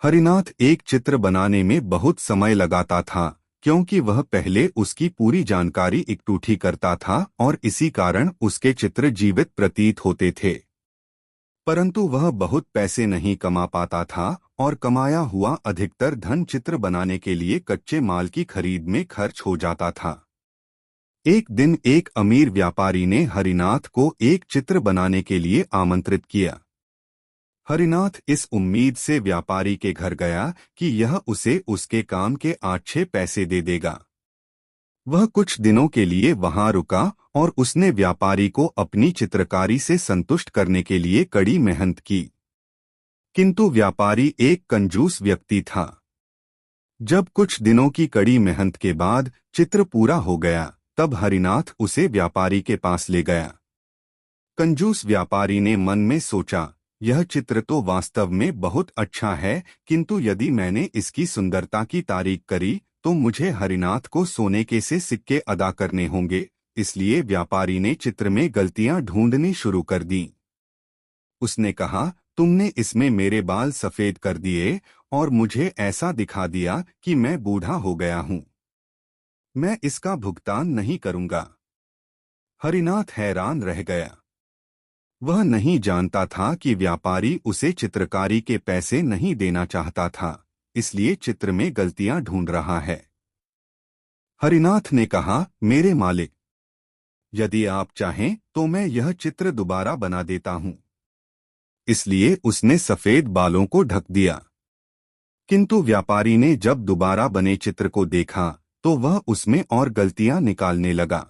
हरिनाथ एक चित्र बनाने में बहुत समय लगाता था, क्योंकि वह पहले उसकी पूरी जानकारी इकट्ठी करता था और इसी कारण उसके चित्र जीवित प्रतीत होते थे। परंतु वह बहुत पैसे नहीं कमा पाता था और कमाया हुआ अधिकतर धन चित्र बनाने के लिए कच्चे माल की खरीद में खर्च हो जाता था। एक दिन एक अमीर व्यापारी ने हरिनाथ को एक चित्र बनाने के लिए आमंत्रित किया। हरिनाथ इस उम्मीद से व्यापारी के घर गया कि यह उसे उसके काम के अच्छे पैसे दे देगा। वह कुछ दिनों के लिए वहां रुका और उसने व्यापारी को अपनी चित्रकारी से संतुष्ट करने के लिए कड़ी मेहनत की। किंतु व्यापारी एक कंजूस व्यक्ति था। जब कुछ दिनों की कड़ी मेहनत के बाद चित्र पूरा हो गया, तब हरिनाथ उसे व्यापारी के पास ले गया। कंजूस व्यापारी ने मन में सोचा, यह चित्र तो वास्तव में बहुत अच्छा है, किंतु यदि मैंने इसकी सुंदरता की तारीफ करी तो मुझे हरिनाथ को सोने के से सिक्के अदा करने होंगे। इसलिए व्यापारी ने चित्र में गलतियां ढूंढनी शुरू कर दी। उसने कहा, तुमने इसमें मेरे बाल सफेद कर दिए और मुझे ऐसा दिखा दिया कि मैं बूढ़ा हो गया हूं। मैं इसका भुगतान नहीं करूंगा। हरिनाथ हैरान रह गया। वह नहीं जानता था कि व्यापारी उसे चित्रकारी के पैसे नहीं देना चाहता था, इसलिए चित्र में गलतियां ढूंढ रहा है। हरिनाथ ने कहा, मेरे मालिक, यदि आप चाहें तो मैं यह चित्र दोबारा बना देता हूं। इसलिए उसने सफेद बालों को ढक दिया। किंतु व्यापारी ने जब दोबारा बने चित्र को देखा तो वह उसमें और गलतियां निकालने लगा।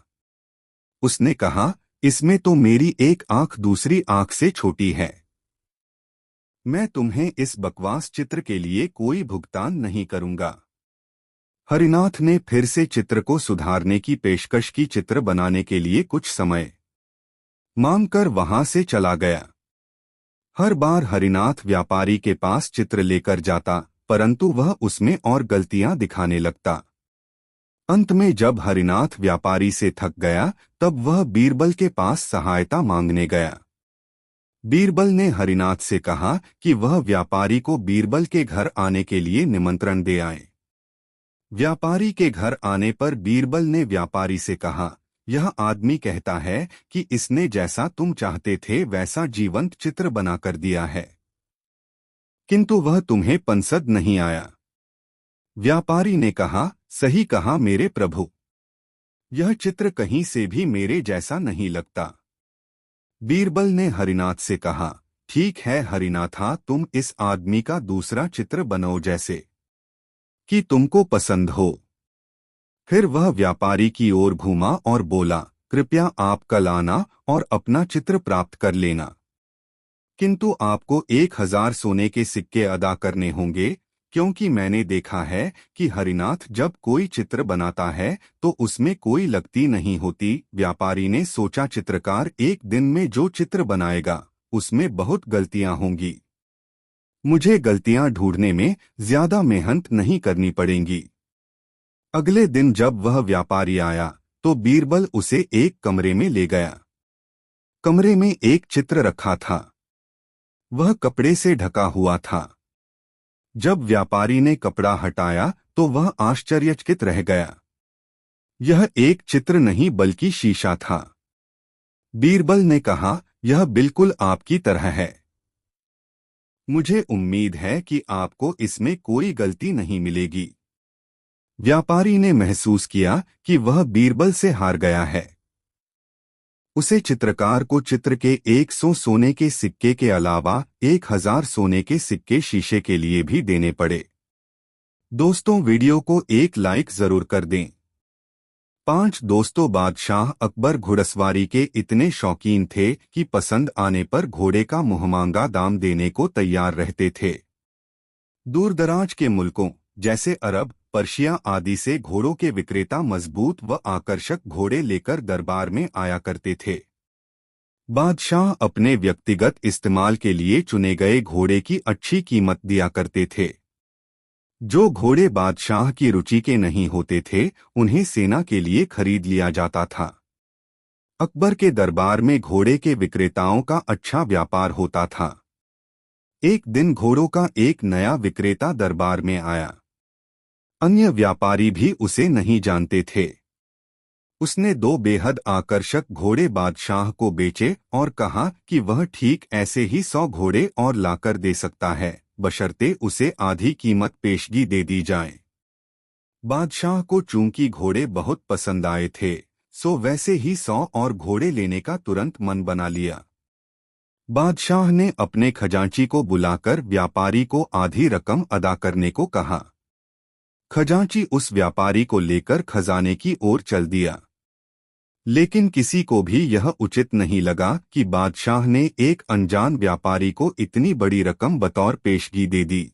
उसने कहा, इसमें तो मेरी एक आंख दूसरी आंख से छोटी है। मैं तुम्हें इस बकवास चित्र के लिए कोई भुगतान नहीं करूंगा। हरिनाथ ने फिर से चित्र को सुधारने की पेशकश की, चित्र बनाने के लिए कुछ समय मांगकर वहां से चला गया। हर बार हरिनाथ व्यापारी के पास चित्र लेकर जाता, परंतु वह उसमें और गलतियां दिखाने लगता। अंत में जब हरिनाथ व्यापारी से थक गया, तब वह बीरबल के पास सहायता मांगने गया। बीरबल ने हरिनाथ से कहा कि वह व्यापारी को बीरबल के घर आने के लिए निमंत्रण दे आए। व्यापारी के घर आने पर बीरबल ने व्यापारी से कहा, यह आदमी कहता है कि इसने जैसा तुम चाहते थे वैसा जीवंत चित्र बनाकर दिया है, किंतु वह तुम्हें पसंद नहीं आया। व्यापारी ने कहा, सही कहा मेरे प्रभु, यह चित्र कहीं से भी मेरे जैसा नहीं लगता। बीरबल ने हरिनाथ से कहा, ठीक है हरिनाथा, तुम इस आदमी का दूसरा चित्र बनाओ जैसे कि तुमको पसंद हो। फिर वह व्यापारी की ओर घूमा और बोला, कृपया आप कल आना और अपना चित्र प्राप्त कर लेना, किंतु आपको 1000 सोने के सिक्के अदा करने होंगे, क्योंकि मैंने देखा है कि हरिनाथ जब कोई चित्र बनाता है तो उसमें कोई लगती नहीं होती। व्यापारी ने सोचा, चित्रकार एक दिन में जो चित्र बनाएगा उसमें बहुत गलतियां होंगी। मुझे गलतियां ढूंढने में ज्यादा मेहनत नहीं करनी पड़ेंगी। अगले दिन जब वह व्यापारी आया तो बीरबल उसे एक कमरे में ले गया। कमरे में एक चित्र रखा था। वह कपड़े से ढका हुआ था। जब व्यापारी ने कपड़ा हटाया तो वह आश्चर्यचकित रह गया। यह एक चित्र नहीं बल्कि शीशा था। बीरबल ने कहा, यह बिल्कुल आपकी तरह है। मुझे उम्मीद है कि आपको इसमें कोई गलती नहीं मिलेगी। व्यापारी ने महसूस किया कि वह बीरबल से हार गया है। उसे चित्रकार को चित्र के 100 सोने के सिक्के के अलावा 1000 सोने के सिक्के शीशे के लिए भी देने पड़े। दोस्तों, वीडियो को एक लाइक जरूर कर दें। 5 दोस्तों, बादशाह अकबर घुड़सवारी के इतने शौकीन थे कि पसंद आने पर घोड़े का मुहमांगा दाम देने को तैयार रहते थे। दूरदराज के मुल्कों जैसे अरब, पर्शिया आदि से घोड़ों के विक्रेता मजबूत व आकर्षक घोड़े लेकर दरबार में आया करते थे। बादशाह अपने व्यक्तिगत इस्तेमाल के लिए चुने गए घोड़े की अच्छी कीमत दिया करते थे। जो घोड़े बादशाह की रुचि के नहीं होते थे उन्हें सेना के लिए खरीद लिया जाता था। अकबर के दरबार में घोड़े के विक्रेताओं का अच्छा व्यापार होता था। एक दिन घोड़ों का एक नया विक्रेता दरबार में आया। अन्य व्यापारी भी उसे नहीं जानते थे। उसने 2 बेहद आकर्षक घोड़े बादशाह को बेचे और कहा कि वह ठीक ऐसे ही 100 घोड़े और लाकर दे सकता है, बशर्ते उसे आधी कीमत पेशगी दे दी जाए। बादशाह को चूंकि घोड़े बहुत पसंद आए थे, सो वैसे ही 100 और घोड़े लेने का तुरंत मन बना लिया। बादशाह ने अपने खजांची को बुलाकर व्यापारी को आधी रकम अदा करने को कहा। खजांची उस व्यापारी को लेकर खजाने की ओर चल दिया। लेकिन किसी को भी यह उचित नहीं लगा कि बादशाह ने एक अनजान व्यापारी को इतनी बड़ी रकम बतौर पेशगी दे दी।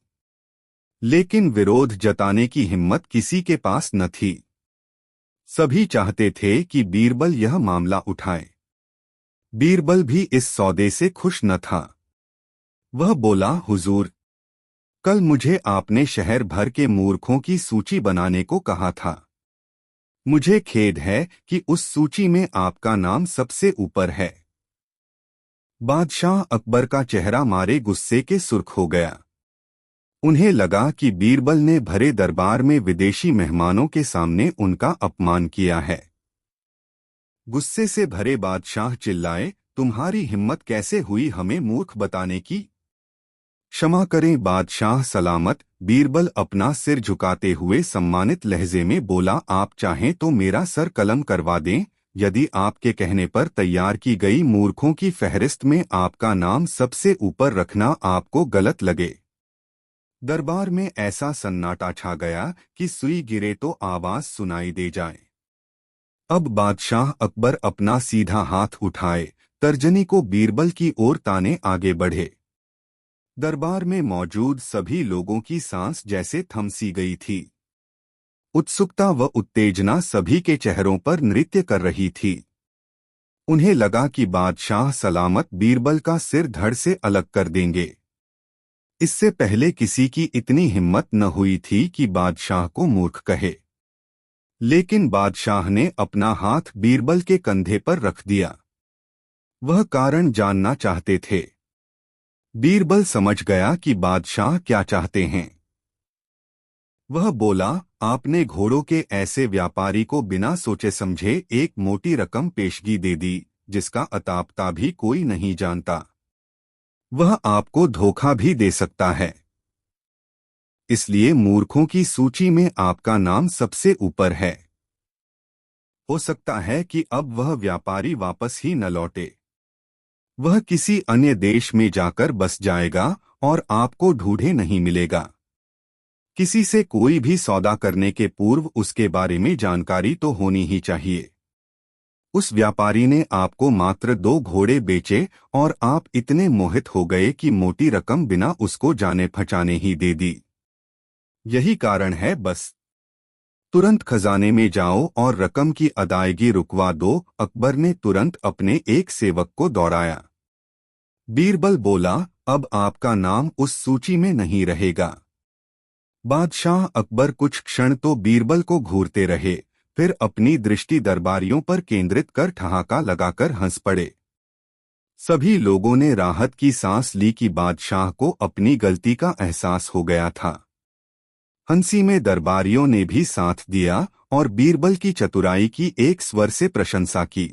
लेकिन विरोध जताने की हिम्मत किसी के पास न थी। सभी चाहते थे कि बीरबल यह मामला उठाए। बीरबल भी इस सौदे से खुश न था। वह बोला, हुजूर, कल मुझे आपने शहर भर के मूर्खों की सूची बनाने को कहा था। मुझे खेद है कि उस सूची में आपका नाम सबसे ऊपर है। बादशाह अकबर का चेहरा मारे गुस्से के सुर्ख हो गया। उन्हें लगा कि बीरबल ने भरे दरबार में विदेशी मेहमानों के सामने उनका अपमान किया है। गुस्से से भरे बादशाह चिल्लाए, तुम्हारी हिम्मत कैसे हुई हमें मूर्ख बताने की? क्षमा करें बादशाह सलामत। बीरबल अपना सिर झुकाते हुए सम्मानित लहजे में बोला, आप चाहें तो मेरा सर कलम करवा दें। यदि आपके कहने पर तैयार की गई मूर्खों की फहरिस्त में आपका नाम सबसे ऊपर रखना आपको गलत लगे। दरबार में ऐसा सन्नाटा छा गया कि सुई गिरे तो आवाज सुनाई दे जाए। अब बादशाह अकबर अपना सीधा हाथ उठाए, तर्जनी को बीरबल की ओर ताने आगे बढ़े। दरबार में मौजूद सभी लोगों की सांस जैसे थमसी गई थी। उत्सुकता व उत्तेजना सभी के चेहरों पर नृत्य कर रही थी। उन्हें लगा कि बादशाह सलामत बीरबल का सिर धड़ से अलग कर देंगे। इससे पहले किसी की इतनी हिम्मत न हुई थी कि बादशाह को मूर्ख कहे। लेकिन बादशाह ने अपना हाथ बीरबल के कंधे पर रख दिया। वह कारण जानना चाहते थे। बीरबल समझ गया कि बादशाह क्या चाहते हैं। वह बोला, आपने घोड़ों के ऐसे व्यापारी को बिना सोचे समझे एक मोटी रकम पेशगी दे दी, जिसका अतापता भी कोई नहीं जानता। वह आपको धोखा भी दे सकता है। इसलिए मूर्खों की सूची में आपका नाम सबसे ऊपर है। हो सकता है कि अब वह व्यापारी वापस ही न लौटे। वह किसी अन्य देश में जाकर बस जाएगा और आपको ढूंढे नहीं मिलेगा। किसी से कोई भी सौदा करने के पूर्व उसके बारे में जानकारी तो होनी ही चाहिए। उस व्यापारी ने आपको मात्र 2 घोड़े बेचे और आप इतने मोहित हो गए कि मोटी रकम बिना उसको जाने पहचाने ही दे दी। यही कारण है बस। तुरंत खजाने में जाओ और रकम की अदायगी रुकवा दो। अकबर ने तुरंत अपने एक सेवक को दौड़ाया। बीरबल बोला, अब आपका नाम उस सूची में नहीं रहेगा। बादशाह अकबर कुछ क्षण तो बीरबल को घूरते रहे, फिर अपनी दृष्टि दरबारियों पर केंद्रित कर ठहाका लगाकर हंस पड़े। सभी लोगों ने राहत की सांस ली कि बादशाह को अपनी गलती का एहसास हो गया था। हंसी में दरबारियों ने भी साथ दिया और बीरबल की चतुराई की एक स्वर से प्रशंसा की।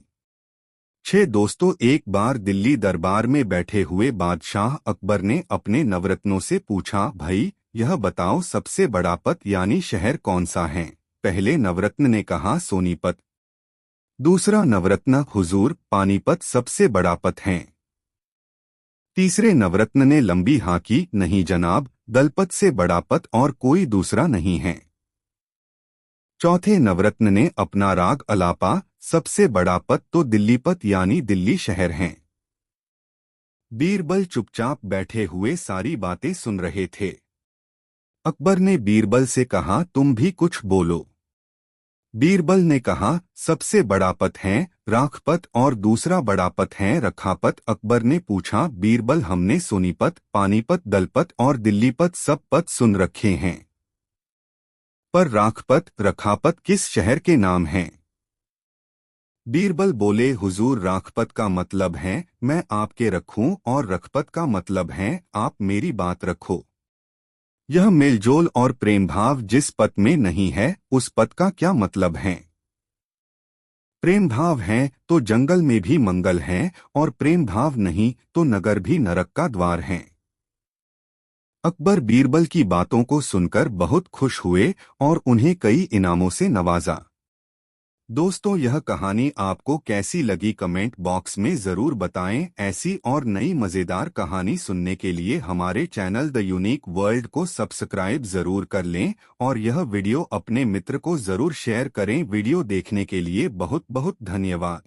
6 दोस्तों एक बार दिल्ली दरबार में बैठे हुए बादशाह अकबर ने अपने नवरत्नों से पूछा, भाई यह बताओ सबसे बड़ा पत यानी शहर कौन सा है? पहले नवरत्न ने कहा, सोनीपत। दूसरा नवरत्न, हुजूर पानीपत सबसे बड़ा पत है। तीसरे नवरत्न ने लंबी हाँ की, नहीं जनाब, दलपत से बड़ा पत और कोई दूसरा नहीं है। चौथे नवरत्न ने अपना राग अलापा, सबसे बड़ा पत तो दिल्लीपत यानी दिल्ली शहर है। बीरबल चुपचाप बैठे हुए सारी बातें सुन रहे थे। अकबर ने बीरबल से कहा, तुम भी कुछ बोलो। बीरबल ने कहा, सबसे बड़ा पत है राखपत और दूसरा बड़ा पत है रखापत। अकबर ने पूछा, बीरबल हमने सोनीपत, पानीपत, दलपत और दिल्लीपत सब पत सुन रखे हैं, पर राखपत रखापत किस शहर के नाम हैं? बीरबल बोले, हुजूर राखपत का मतलब है मैं आपके रखूं और रखपत का मतलब है आप मेरी बात रखो। यह मेलजोल और प्रेम भाव जिस पद में नहीं है उस पद का क्या मतलब है? प्रेम भाव है तो जंगल में भी मंगल है और प्रेम भाव नहीं तो नगर भी नरक का द्वार है। अकबर बीरबल की बातों को सुनकर बहुत खुश हुए और उन्हें कई इनामों से नवाजा। दोस्तों, यह कहानी आपको कैसी लगी कमेंट बॉक्स में ज़रूर बताएं। ऐसी और नई मज़ेदार कहानी सुनने के लिए हमारे चैनल द यूनिक वर्ल्ड को सब्सक्राइब ज़रूर कर लें और यह वीडियो अपने मित्र को ज़रूर शेयर करें। वीडियो देखने के लिए बहुत बहुत धन्यवाद।